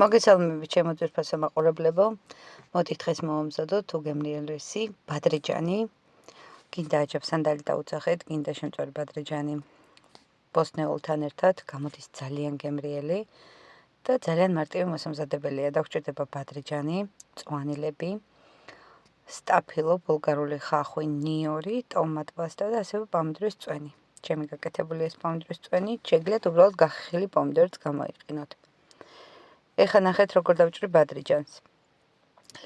მოგესალმებით ჩემო ძვირფასო მაყურებლებო. მოდით დღეს მოვამზადოთ უგემრიელესი ბადრიჯანი. გინდა აჯაფსანდალი დაუძახეთ, გინდა შემწვარი ბადრიჯანი ბოსტნეულთან ერთად, გამოდის ძალიან გემრიელი და ძალიან მარტივი მოსამზადებელია. დაგჭირდება ბადრიჯანი, წვანილები, სტაფილო, ბულგარული ხახვი, ნიორი, ტომატ-პასტა და ასევე პომიდორის წვენი. ჩემი გაკეთებული ეს პომიდორის წვენი, შეგიძლიათ უბრალოდ გახეხილი პომიდორიც გამოიყენოთ. ეხლა ნახეთ როგორ დავჭრი ბადრიჯანს.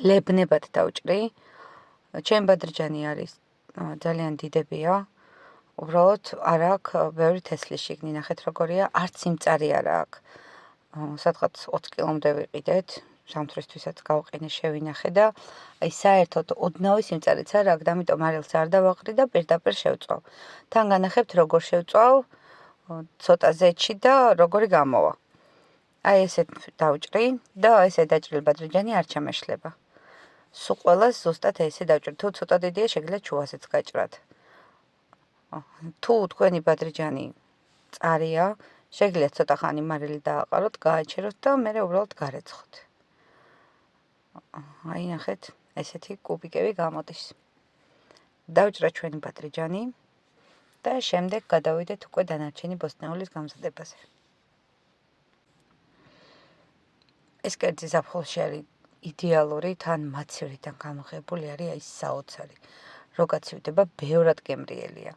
ლებნებად დავჭრი. ჩემი ბადრიჯანი არის ძალიან დიდებია. უბრალოდ არ აქვს ბევრი თესლი შიგნით. ნახეთ როგორია, არც სიმწარი არ აქვს. სადღაც 20 კილომდე ვიყიდეთ. სამთვრისთვისაც გავყინე, შევინახე და აი საერთოდ ოდნავი სიმწარეც არ აქვს, ამიტომ არილს არ დავაყრი და პირდაპირ შევწვავ. თან განახებთ როგორ შევწვავ, ცოტა ზეთში და როგორი გამოვა. აი ესეთ დავჭრი და ესე დაჭრილი ბადრიჯანი არ ჩამეშლება. სულ ყველას ზუსტად ესე დავჭრი. თუ ცოტა დიდია, შეგიძლიათ შუასაც გაჭრათ. თუ თქვენი ბადრიჯანი მწარია, შეგიძლიათ ცოტა ხანი მარილი დააყაროთ, გააჩეროთ და მერე უბრალოდ გარეცხოთ. აი ნახეთ, ესეთი კუბიკები გამოდის. დავჭრა ჩვენი ბადრიჯანი და შემდეგ გადავიდეთ უკვე დანარჩენი ბოსტნეულის გამზადებაზე. ეს კერძი ზაფხულში არის იდეალური, თან მაცევრიდან გამოღებული არის აი საოცარი. რო გაცივდება, ბევრად გემრიელია.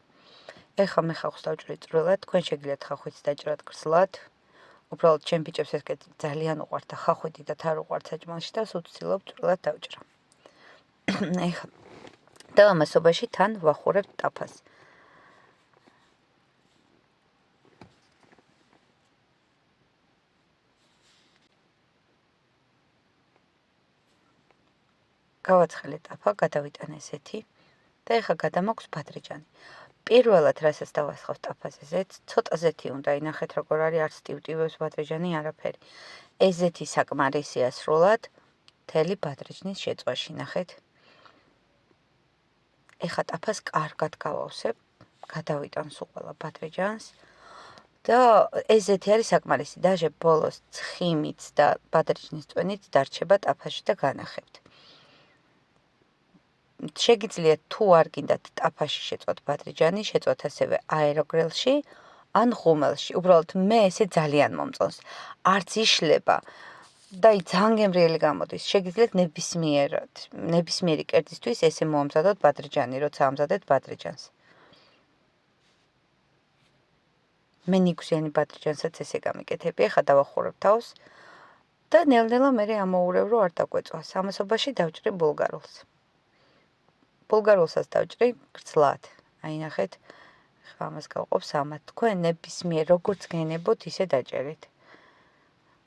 ეხლა მე ხახვს დავჭრი წვრილად, თქვენ შეგიძლიათ ხახვიც დაჭრათ გრძლად. უბრალოდ ჩემ ბიჭებს ეს კერძი ძალიან უყვართ და ხახვი დიდად არ უყვართ საჭმელში და სულ ვცდილობ წვრილად დავჭრა. ეხლა და ამასობაში თან ვახურებთ ტაფას. გავაცხელე ტაფა, გადავიტანე ესეთი და ეხლა გადამოქვს ბადრიჯანი. პირველად რასაც დავასხავ ტაფაზე ზეთს, ცოტა ზეთი უნდა ინახეთ როგორ არის, არც ტივტივებს ბადრიჯანი არაფერი. ეს ზეთი საკმარისია სრულად მთელი ბადრიჯნის შეწვაში, ნახეთ. ეხლა ტაფას კარგად გავავსებ, გადავიტან სულ ყველა ბადრიჯანს და ეს ზეთი არის საკმარისი. დაჟე ბოლოს ცხიმიც და ბადრიჯნის წვენით დარჩება ტაფაში და განახებთ. შეგიძლიათ თუ არ გინდათ ტაფაში შეწვათ ბადრიჯანი, შეწვათ ასევე აეროგრილში ან ღუმელში. უბრალოდ მე ესე ძალიან მომწონს. არც იშლება და ძალიან გემრიელი გამოდის. შეგიძლიათ ნებისმიერი კერძისთვის ესე მოამზადოთ ბადრიჯანი, როცა ამზადეთ ბადრიჯანს. მე ნიგვზიანი ბადრიჯანსაც ესე გამიკეთები, ახლა დავახურებ თავს და ნელ-ნელა მერე ამოურევ, რომ არ დაგვეწვას. ამასობაში დავჭრი ბულგარულს. ბულგარულსაც დავჭრი გრძლად. აი ნახეთ, ხა ამას გავყოფს ამათ. თქვენ ნებისმიერ როგორც გენებოთ, ისე დაჭერით.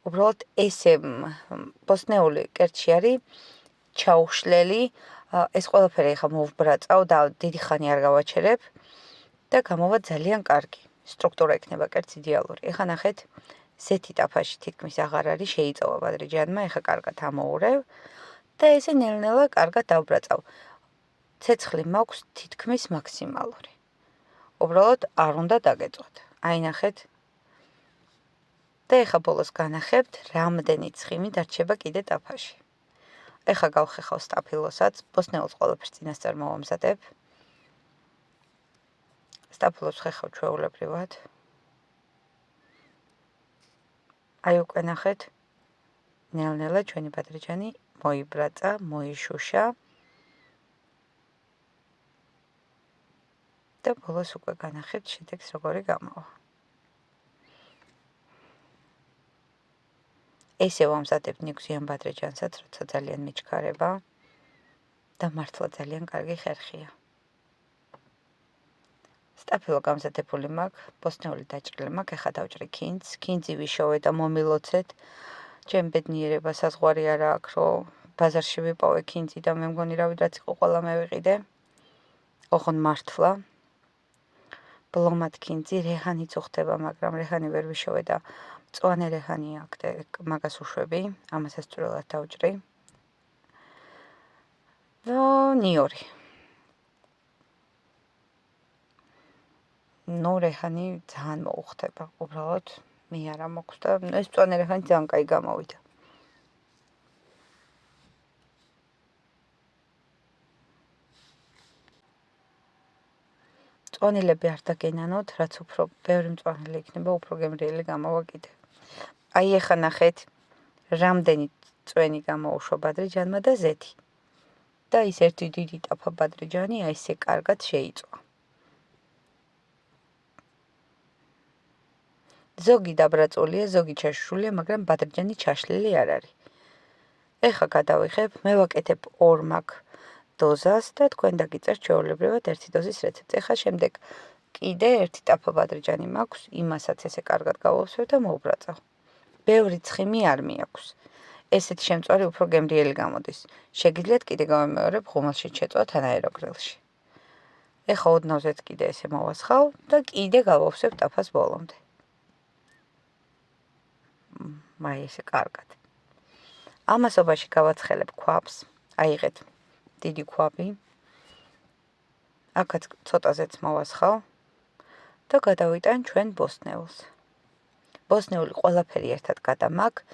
უბრალოდ ესე ბოსტნეული კერძი არის ჩაუშლელი. ეს ყველაფერი ახლა მოვბრაწავ და დიდი ხანი არ გავაჩერებ და გამოვა ძალიან კარგი. სტრუქტურა იქნება კერძი იდეალური. ეხლა ნახეთ, ზეთი ტაფაში თითქმის აღარ არის, შეიწოვა ბადრიჯანმა, ეხლა კარგად ამოურევ და ესე ნელ-ნელა კარგად დავბრაწავ. ცეცხლი მაქვს თითქმის მაქსიმალური. უბრალოდ არ უნდა დაგეწვათ. აი ნახეთ. და ეხლა ბოლოს განახებთ, რამდენი ცხიმი დარჩება კიდე ტაფაში. ეხლა გავხეხავ სტაფილოსაც, ბოსტნეულს ყველაფერს წინასწარ მოვამზადებ. სტაფილოს ხეხავ ჩვეულებრივად. აი უკვე ნახეთ, ნელ-ნელა ჩვენი ბადრიჯანი მოიბრაცა, მოიშუშა. და ბოლოს უკვე განახებთ შედეგს როგორი გამოვა. ესე ვამზადებთ ნიგვზიან ბადრიჯანსაც, როცა ძალიან მიჩქარება და მართლა ძალიან კარგი ხერხია. სტაფილო გამზადებული მაქვს, ბოსტნეული დაჭრილი მაქვს, ეხლა დავჭრი ქინძს, ქინძი ვიშოვე და მომილოცეთ. ჩემ ბედნიერება საზღვარი არა აქვს, რომ ბაზარში ვიპოვე ქინძი და მე მგონი რავიდრაც იყო ყველა მევიყიდე. ოღონდ მართლა ბლომად ქინძი, რეჰანიც უხდება, მაგრამ რეჰანი ვერ ვიშოვე და მწვანე რეჰანი აქვს და მაგას უშვები, ამასაც წვრილად დავჭრი. და ნიორი. რეჰანი ძალიან მოუხდება, უბრალოდ მე არა მოქვს და ეს მწვანე რეჰანი ძალიან კაი გამოვიდა. მწვანილები არ დაგენანოთ, რაც უფრო ბევრი მწვანილი იქნება, უფრო გემრიელი გამოვა კიდევ. აი ეხა ნახეთ, რამდენი წვენი გამოუშვა ბადრიჯანმა და ზეთი. და ის ერთი დიდი ტაფა ბადრიჯანი აი ესე კარგად შეიწვა. ზოგი დაბრაწულია, ზოგი ჩაშლილია, მაგრამ ბადრიჯანი ჩაშლილი არ არის. ეხა გადავიხებ, მე ვაკეთებ 2 მაგ დოზას და თქვენ დაგიწერთ ჩვეულებრივად 1 დოზის რეცეპტი. ეხა შემდეგ კიდე 1 ტაფა ბადრიჯანი მაქვს, იმასაც ესე კარგად გავავსებ და მოვბრაწავ. ბევრი ცხიმი არ მიაქვს. ესეთი შემწვარი უფრო გემრიელი გამოდის. შეგიძლიათ კიდე გავიმეორებ ღუმელში შეწვა თან აეროგრილში. ეხა ოდნავზეც კიდე ესე მოვასხავ და კიდე გავავსებ ტაფას ბოლომდე. აი ესე კარგად. ამასობაში გავაცხელებ ქვაბს, აიღეთ დიდი ქვაბი. აქაც ცოტაზეც მოვასხავ და გადავიტან ჩვენ ბოსტნეულს. ბოსტნეული ყველაფერი ერთად გადამაგ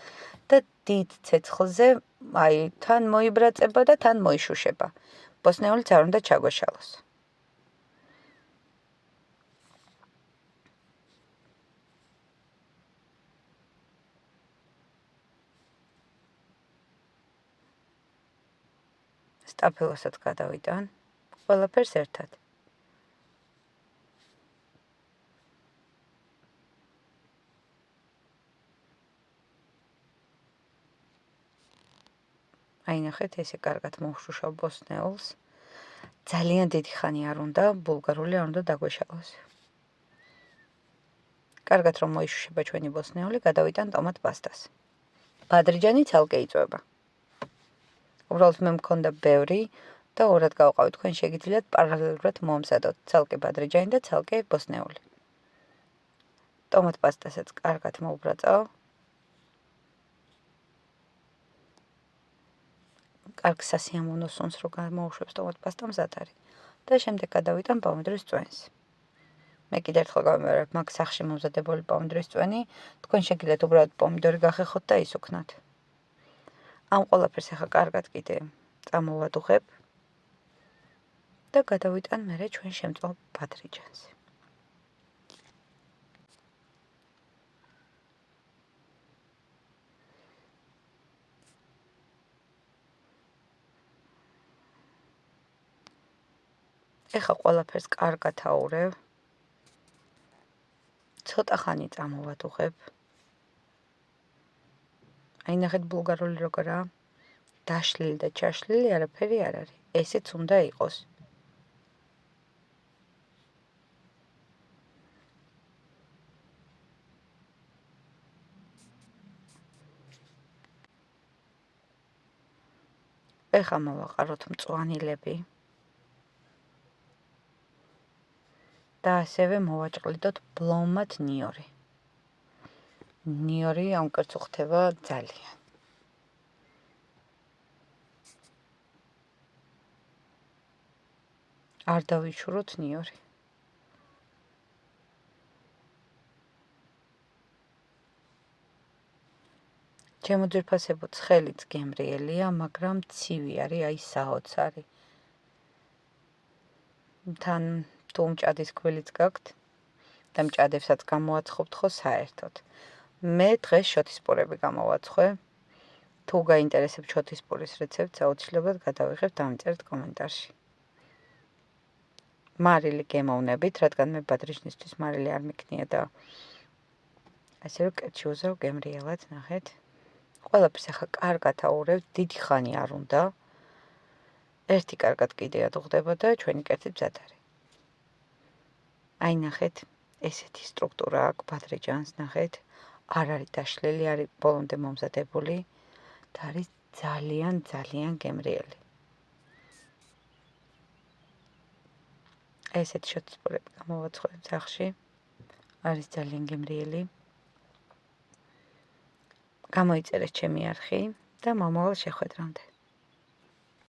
და დიდ ცეცხლზე აი თან მოიბრაწება და თან მოიშუშება. ბოსტნეულიც არ უნდა ჩაგვეშალოს. სტაფილოსაც გადავიტან, ყველაფერს ერთად. აი ნახეთ, ესე კარგად მოვშუშავ ბოსტნეულს. ძალიან დიდი ხანი არ უნდა, ბულგარული არ უნდა დაგვეშალოს. კარგად რომ მოიშუშება ჩვენი ბოსტნეული, გადავიტან ტომატ პასტას. ბადრიჯანი ცალკე იწვება. უბრალოდ მე მქონდა ბევრი და 2-რად გავყავი, თქვენ შეგიძლიათ პარალელურად მომზადოთ ცალკე ბადრიჯანი და ცალკე ბოსტნეული. ტომატ პასტასაც კარგად მოვბრაწავ. კარგ სასიამოვნო სუნს რო გამოუშვებს ტომატ პასტა მზად არის. და შემდეგ გადავიტან პომიდორის წვენს. მე კიდევ ერთხელ გავიმეორებ, მაგ სახში მომზადებული პომიდორის წვენი, თქვენ შეგიძლიათ უბრალოდ პომიდორი გახეხოთ და ისუქნათ. ამ ყველაფერს ახლა კარგად კიდე წამოვადუღებ და გადავიტან მერე ჩვენ შემწვალ ბადრიჯანს. ეხა ყველაფერს კარგად აურევ. ცოტა ხანი წამოვადუღებ. აი ნახეთ ბულგარული როგორაა. დაშლილი და ჩაშლილი არაფერი არ არის. ესეც უნდა იყოს. ეხა მოვაყაროთ მწვანილები. და ასევე მოვაჭყლიდოთ ბლომად ნიორი. ნიორი ამ კერძო ხდება ძალიან. არ დავიშუროთ ნიორი. ჩემო ძვირფასებო, ცხელიც გემრიელია, მაგრამ ცივი არის, აი საოცარი. თან თუ მჭადის ქვილიც გაქვთ და მჭადებსაც გამოაცხობთ ხო საერთოდ. მე დღეს შოთისპურები გამოვაცხვე. თუ გაინტერესებთ შოთისპურის რეცეპტს, აუცილებლად გადავიღებთ, დამწერთ კომენტარში. მარილი გემოვნებით, რადგან მე ბადრიჯნისთვის მარილი არ მიქნია და ასე რომ კეთში უზრავ გემრიელად, ნახეთ. ყველაფერს ახლა კარგად აურევ, დიდი ხანი არ უნდა. ერთი კარგად კიდე ადუღდება და ჩვენი კერძი მზად არის. აი ნახეთ, ესეთი სტრუქტურა აქვს ბადრიჯანს, ნახეთ. არ არის დაშლილი, არის ბოლომდე მომზადებული და არის ძალიან გემრიელი. ესეთი შოთისპურები გამოვაცხვე სახში. არის ძალიან გემრიელი. გამოიწერეთ ჩემი არხი და მომავალ შეხვედრამდე.